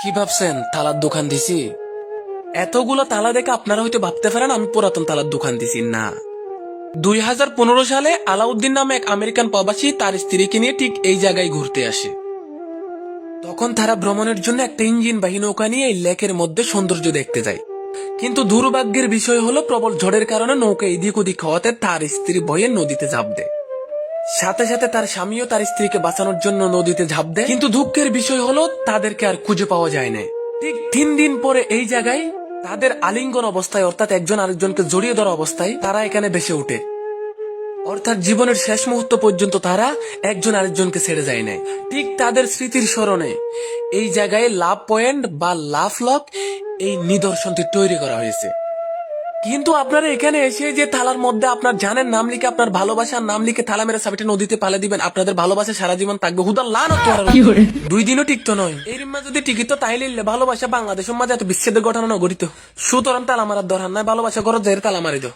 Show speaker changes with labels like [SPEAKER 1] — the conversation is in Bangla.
[SPEAKER 1] কি ভাবছেন তালার দোকান দিছি? এতগুলো তালা দেখে আপনারা হয়তো ভাবতে পারেন আমি পুরাতন তালার দোকান দিছি। না, 2015 সালে আলাউদ্দিন নামে এক আমেরিকান প্রবাসী তার স্ত্রীকে নিয়ে ঠিক এই জায়গায় ঘুরতে আসে। তখন তারা ভ্রমণের জন্য একটা ইঞ্জিন বাহী নৌকা নিয়ে এই লেকের মধ্যে সৌন্দর্য দেখতে যায়। কিন্তু দুর্ভাগ্যের বিষয় হলো প্রবল ঝড়ের কারণে নৌকা এদিক ওদিক হওয়াতে তার স্ত্রী ভয়ে নদীতে ঝাঁপ দেয়। সাথে সাথে তার স্বামীও তার স্ত্রীকে বাঁচানোর জন্য নদীতে ঝাঁপ দেয়। কিন্তু দুঃখের বিষয় হলো তাদেরকে আর খুঁজে পাওয়া যায় না। ঠিক 3 দিন পরে এই জায়গায় তাদের আলিঙ্গন অবস্থায়, অর্থাৎ একজন আরেকজনকে জড়িয়ে ধরা অবস্থায় তারা এখানে ভেসে ওঠে। অর্থাৎ জীবনের শেষ মুহূর্ত পর্যন্ত তারা একজন আরেকজনকে ছেড়ে যায় নাই। ঠিক তাদের স্মৃতির স্মরণে এই জায়গায় লাভ পয়েন্ট বা লাভ লক এই নিদর্শনটি তৈরি করা হয়েছে। কিন্তু আপনারা এখানে এসে যে থালার মধ্যে আপনার জানের নাম লিখে, আপনার ভালোবাসার নাম লিখে থালা মেরে সাবিটা নদীতে পালে দিবেন, আপনাদের ভালোবাসা সারা জীবন থাকবে। হুদার লানত তোমার 2 দিনও টিকতো নয়। এই রিম্মা যদি টিকিত তাইলে ভালোবাসা বাংলাদেশের মাঝে এত বিচ্ছেদের ঘটনা নগরিত। সুতরাং তালা মারার দরকার নাই, ভালোবাসা করো, তালা মারি দাও।